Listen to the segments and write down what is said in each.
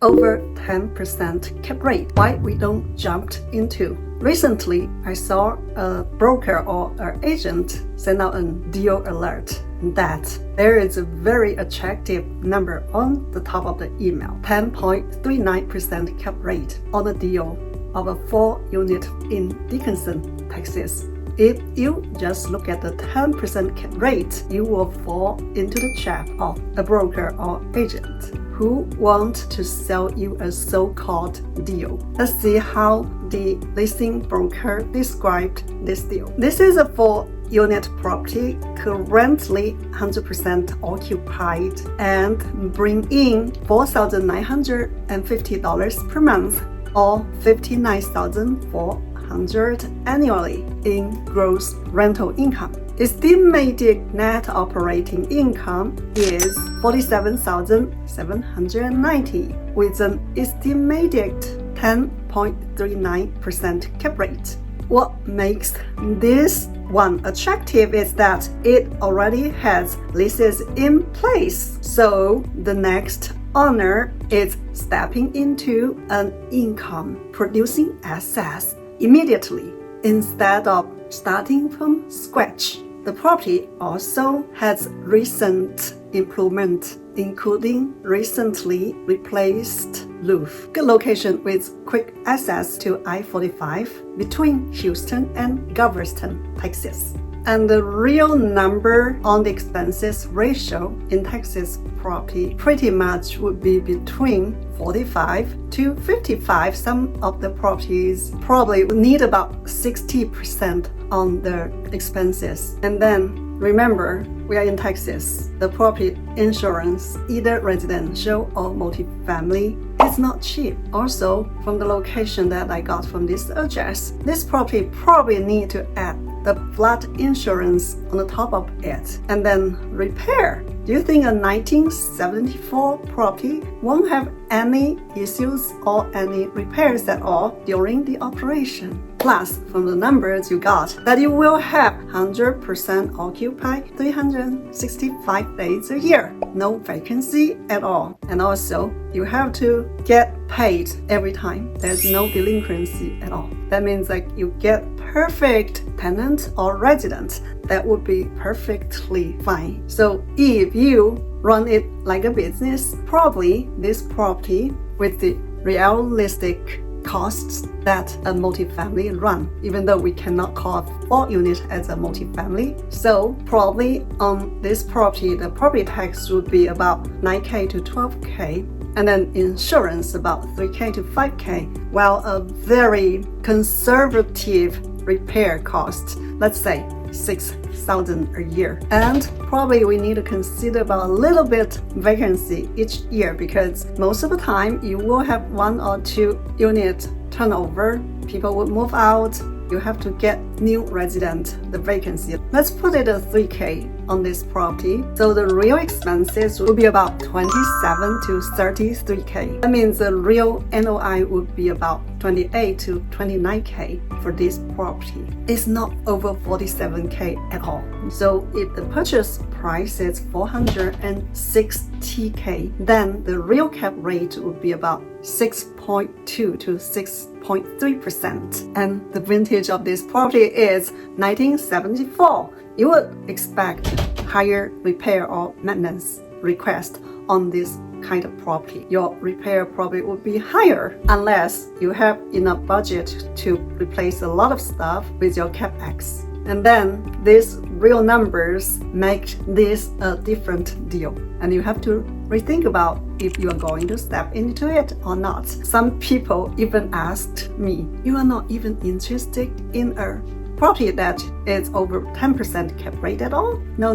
over 10% cap rate. Why we don't jump into? Recently, I saw a broker or an agent send out a deal alert that there is a very attractive number on the top of the email, 10.39% cap rate on a deal of a 4-unit in Dickinson, Texas. If you just look at the 10% cap rate, you will fall into the trap of a broker or agent who want to sell you a so-called deal. Let's see how the listing broker described this deal. This is a 4-unit property currently 100% occupied and bring in $4,950 per month or $59,400 annually in gross rental income. Estimated net operating income is $47,790 with an estimated 10.39% cap rate. What makes this one attractive is that it already has leases in place. So the next owner is stepping into an income producing assets immediately instead of starting from scratch. The property also has recent improvement, including recently replaced roof. Good location with quick access to I-45 between Houston and Galveston, Texas. And the real number on the expenses ratio in Texas property pretty much would be between 45 to 55. Some of the properties probably would need about 60% on the expenses. And then remember, we are in Texas. The property insurance, either residential or multifamily, is not cheap. Also, from the location that I got from this address, this property probably need to add the flood insurance on the top of it and then repair. Do you think a 1974 property won't have any issues or any repairs at all during the operation? Plus, from the numbers you got, that you will have 100% occupied 365 days a year, no vacancy at all. And also, you have to get paid every time. There's no delinquency at all. That means like you get perfect tenant or resident. That would be perfectly fine. So if you run it like a business, probably this property with the realistic costs that a multifamily run, even though we cannot call 4-unit as a multifamily. So probably on this property, the property tax would be about 9K to 12K. And then insurance about 3K to 5K, while a very conservative repair cost, let's say $6,000 a year. And probably we need to consider about a little bit vacancy each year because most of the time you will have 1 or 2 unit turnover. People will move out. You have to get new resident, the vacancy. Let's put it at 3K on this property. So the real expenses will be about 27 to 33K. That means the real NOI would be about 28 to 29K for this property. It's not over 47K at all. So if the purchase price is 460K, then the real cap rate would be about 6.2 to 6.3%. And the vintage of this property is 1974. You would expect higher repair or maintenance request on this kind of property. Your repair probably would be higher unless you have enough budget to replace a lot of stuff with your CapEx. And then these real numbers make this a different deal. And you have to rethink about if you are going to step into it or not. Some people even asked me, you are not even interested in a property that is over 10% cap rate at all? No.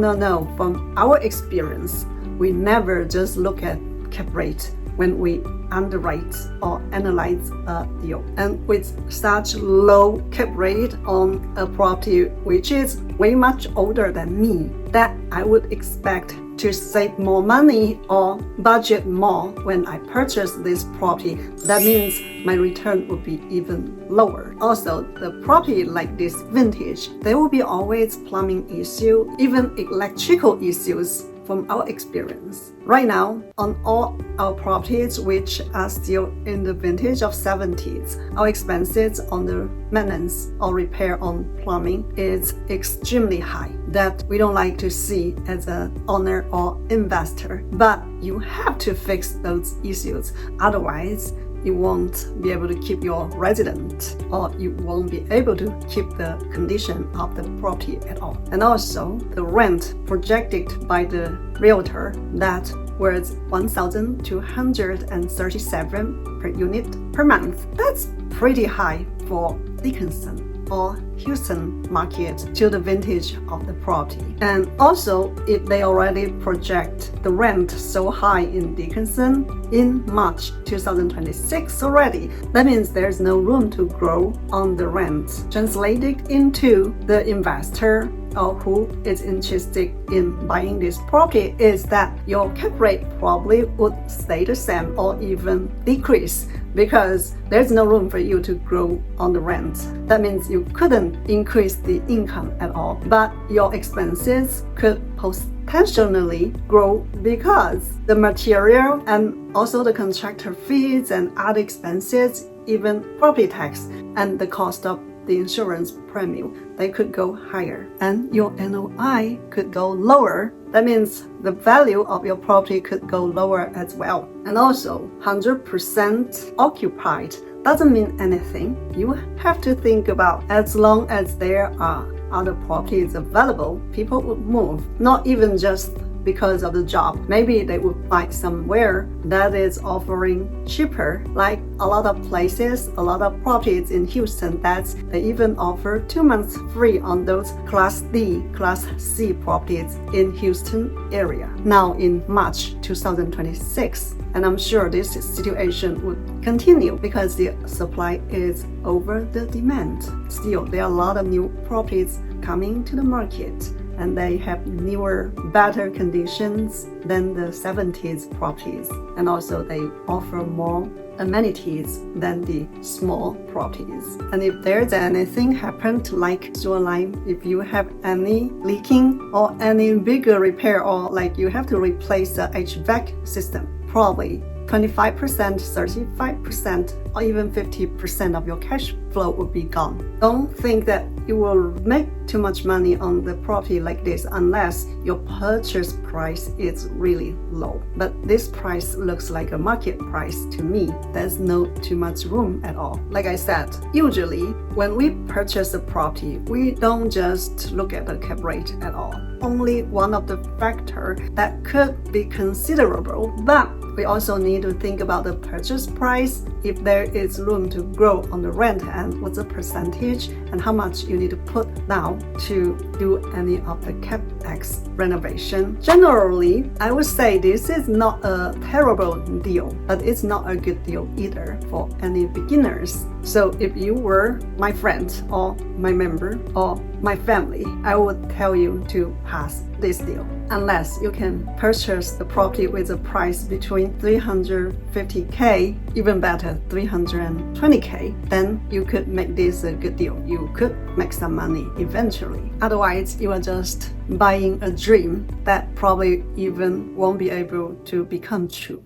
From our experience, we never just look at cap rate when we underwrite or analyze a deal. And with such low cap rate on a property which is way much older than me, that I would expect to save more money or budget more when I purchase this property. That means my return would be even lower. Also, the property like this vintage, there will be always plumbing issue, even electrical issues from our experience. Right now, on all our properties which are still in the vintage of 70s, our expenses on the maintenance or repair on plumbing is extremely high that we don't like to see as an owner or investor. But you have to fix those issues, otherwise you won't be able to keep your resident, or you won't be able to keep the condition of the property at all. And also the rent projected by the realtor that was $1,237 per unit per month. That's pretty high for Dickinson or Houston market to the vintage of the property. And also, if they already project the rent so high in Dickinson in March 2026 already, that means there's no room to grow on the rent. Translated into the investor or who is interested in buying this property is that your cap rate probably would stay the same or even decrease because there's no room for you to grow on the rent. That means you couldn't increase the income at all, but your expenses could potentially grow because the material and also the contractor fees and other expenses, even property tax and the cost of the insurance premium, they could go higher and your NOI could go lower. That means the value of your property could go lower as well. And also 100% occupied doesn't mean anything. You have to think about as long as there are other properties available, people would move, not even just because of the job. Maybe they would find somewhere that is offering cheaper, like a lot of places, a lot of properties in Houston that they even offer 2 months free on those Class D, Class C properties in Houston area. Now in March 2026, and I'm sure this situation would continue because the supply is over the demand. Still, there are a lot of new properties coming to the market, and they have newer, better conditions than the 70s properties. And also they offer more amenities than the small properties. And if there's anything happened like sewer line, if you have any leaking or any bigger repair, or like you have to replace the HVAC system, probably 25%, 35%, or even 50% of your cash flow would be gone. Don't think that you will make too much money on the property like this unless your purchase price is really low. But this price looks like a market price to me. There's no too much room at all. Like I said, usually when we purchase a property, we don't just look at the cap rate at all. Only one of the factors that could be considerable, but we also need to think about the purchase price, if there is room to grow on the rent, and what's the percentage and how much you need to put down to do any of the capex renovation. Generally, I would say this is not a terrible deal, but it's not a good deal either for any beginners. So if you were my friend or my member or my family, I would tell you to pass this deal. Unless you can purchase the property with a price between $350K, even better, $320K, then you could make this a good deal. You could make some money eventually. Otherwise, you are just buying a dream that probably even won't be able to become true.